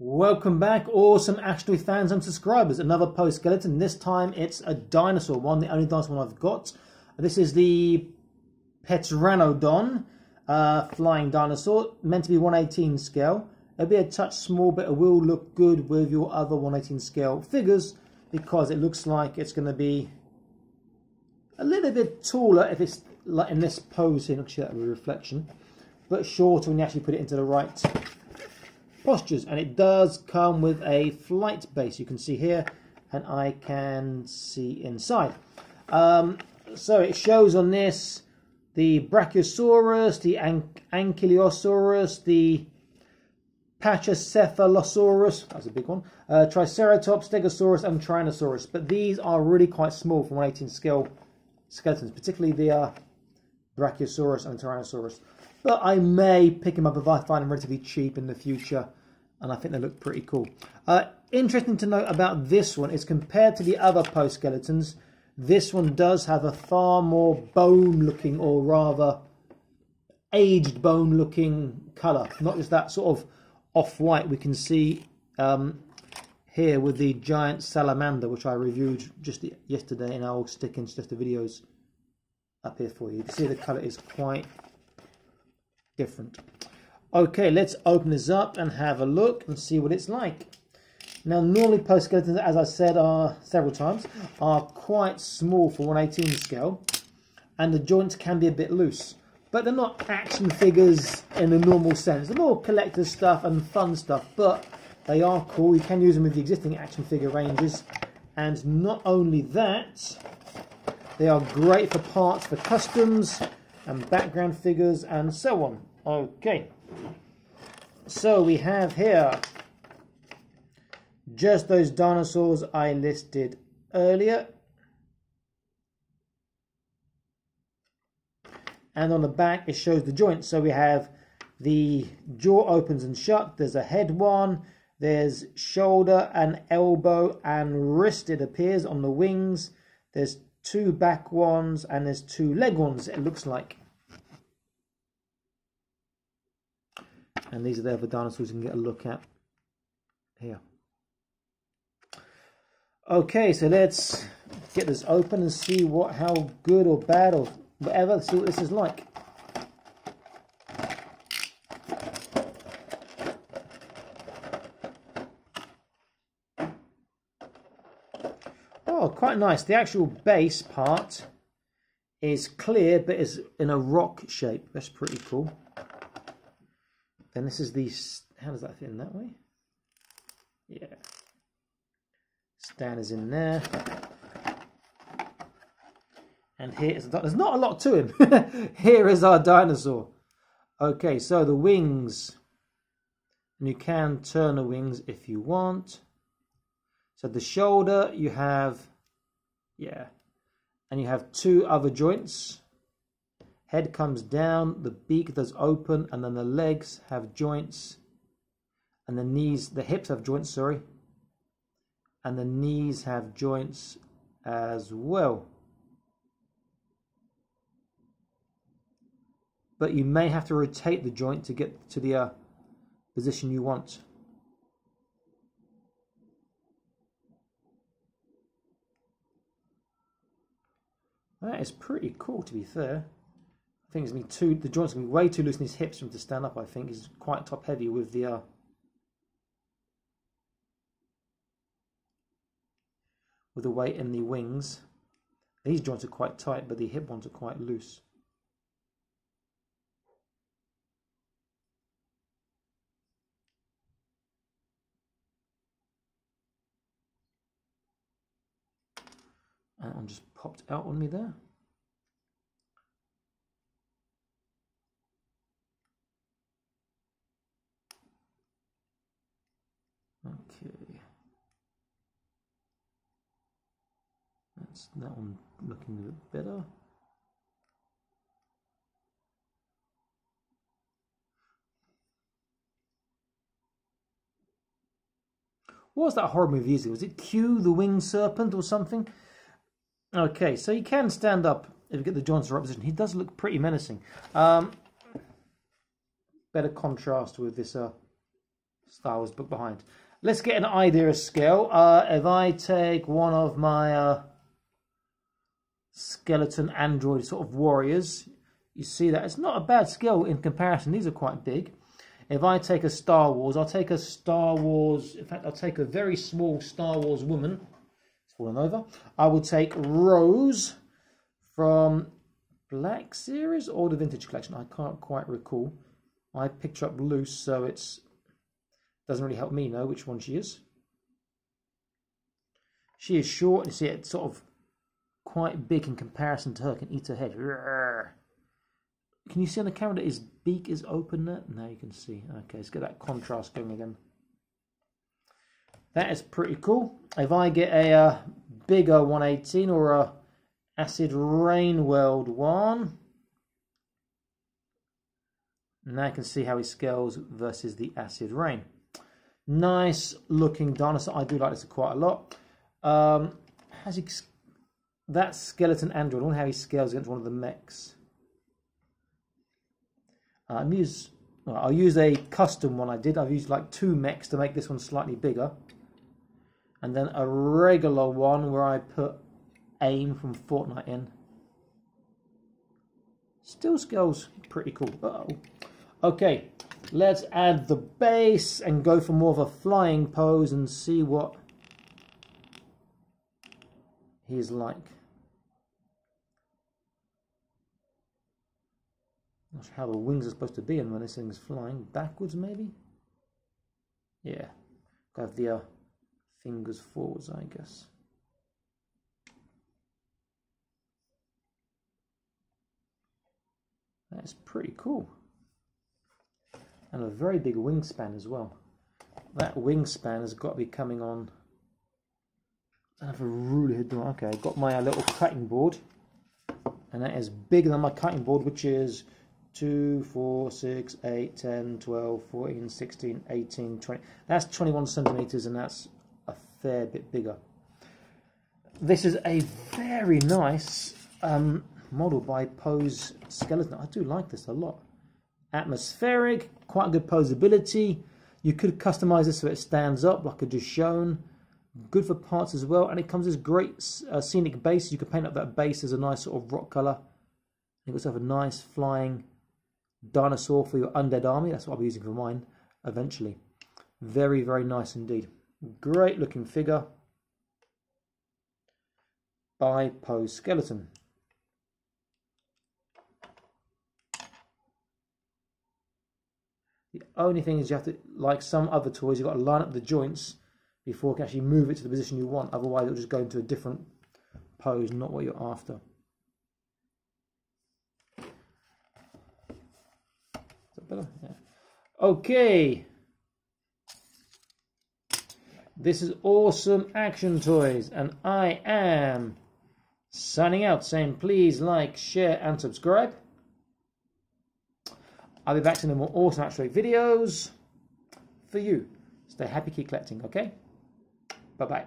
Welcome back, awesome Ashley fans and subscribers. Another post skeleton. This time it's a dinosaur one, the only dinosaur one I've got. This is the Pteranodon, flying dinosaur, meant to be 1/18 scale. It'll be a touch small, but it will look good with your other 1/18 scale figures because it looks like it's going to be a little bit taller if it's like in this pose here. Look at that reflection, but shorter when you actually put it into the right postures. And it does come with a flight base, you can see here, and I can see inside. So it shows on this the Brachiosaurus, the Ankylosaurus, the Pachycephalosaurus, that's a big one, Triceratops, Stegosaurus and Tyrannosaurus. But these are really quite small for 1/18 scale skeletons, particularly the Brachiosaurus and Tyrannosaurus. But I may pick them up if I find them relatively cheap in the future, and I think they look pretty cool. Interesting to note about this one is compared to the other post skeletons, this one does have a far more bone looking, or rather aged bone looking colour. Not just that sort of off-white we can see here with the giant salamander, which I reviewed just yesterday, and I'll stick in just the videos up here for you. You can see the colour is quite different. Okay, let's open this up and have a look and see what it's like. Now, normally post skeletons, as I said several times, are quite small for 1/18 scale, and the joints can be a bit loose. But they're not action figures in the normal sense. They're more collector's stuff and fun stuff, but they are cool. You can use them with the existing action figure ranges. And not only that, they are great for parts for customs and background figures and so on. Okay, so we have here just those dinosaurs I listed earlier. And on the back it shows the joints. So we have the jaw opens and shut, there's a head one, there's shoulder and elbow and wrist, it appears, on the wings. There's two back ones and there's two leg ones, it looks like. And these are the other dinosaurs you can get a look at here. Okay, so let's get this open and see how good or bad or whatever, see what this is like. Oh, quite nice. The actual base part is clear, but it's in a rock shape. That's pretty cool. Then this is the, how does that fit in that way? Yeah. Stand is in there. And here is, there's not a lot to him. Here is our dinosaur. Okay, so the wings. And you can turn the wings if you want. So the shoulder you have, yeah. And you have two other joints. Head comes down, the beak does open, and then the legs have joints, and the knees, the hips have joints, sorry, and the knees have joints as well. But you may have to rotate the joint to get to the position you want. That is pretty cool, to be fair. I think the joints are going to be way too loose in his hips for him to stand up. I think he's quite top heavy with the weight in the wings. These joints are quite tight, but the hip ones are quite loose. And that one just popped out on me there. Okay, that's that one looking a bit better. What was that horror movie using? Was it Q, the Winged Serpent or something? Okay, so you can stand up if you get the joints in the right position. He does look pretty menacing. Better contrast with this Star Wars book behind. Let's get an idea of scale. If I take one of my skeleton android sort of warriors, you see that it's not a bad scale in comparison. These are quite big. If I take a Star Wars, I'll take a Star Wars, in fact I'll take a very small Star Wars woman. It's fallen over. I will take Rose from Black Series or the Vintage Collection. I can't quite recall. I picked her up loose, so it's doesn't really help me know which one she is. She is short. You see it's sort of quite big in comparison to her. Can eat her head. Can you see on the camera that his beak is open there? Now you can see. Okay, let's get that contrast going again. That is pretty cool. If I get a bigger 118 or a Acid Rain World one, now you can see how he scales versus the Acid Rain. Nice looking dinosaur. I do like this quite a lot. That skeleton android, I wonder how he scales against one of the mechs. I'll use a custom one I did. I've used like 2 mechs to make this one slightly bigger. And then a regular one where I put AIM from Fortnite in. Still scales pretty cool. Uh-oh. Okay, let's add the base and go for more of a flying pose and see what he's like. Not sure how the wings are supposed to be and when this thing's flying. Backwards, maybe? Yeah. Got the fingers forwards, I guess. That's pretty cool. And a very big wingspan as well. That wingspan has got to be coming on. I don't have a ruler here. Okay, I've got my little cutting board. And that is bigger than my cutting board, which is 2, 4, 6, 8, 10, 12, 14, 16, 18, 20. That's 21 centimeters, and that's a fair bit bigger. This is a very nice model by Pose Skeleton. I do like this a lot. Atmospheric, quite good posability. You could customize this so it stands up like I just shown. Good for parts as well, and it comes as great scenic base. You can paint up that base as a nice sort of rock color. You also have a nice flying dinosaur for your undead army. That's what I'll be using for mine eventually. Very, very nice indeed. Great looking figure by Pose Skeleton. The only thing is you have to, like some other toys, you've got to line up the joints before you can actually move it to the position you want. Otherwise it'll just go into a different pose, not what you're after. Better? Yeah. Okay, this is Awesome Action Toys, and I am signing out saying please like, share and subscribe. I'll be back to more awesome Action Toy videos for you. Stay happy, keep collecting, okay? Bye bye.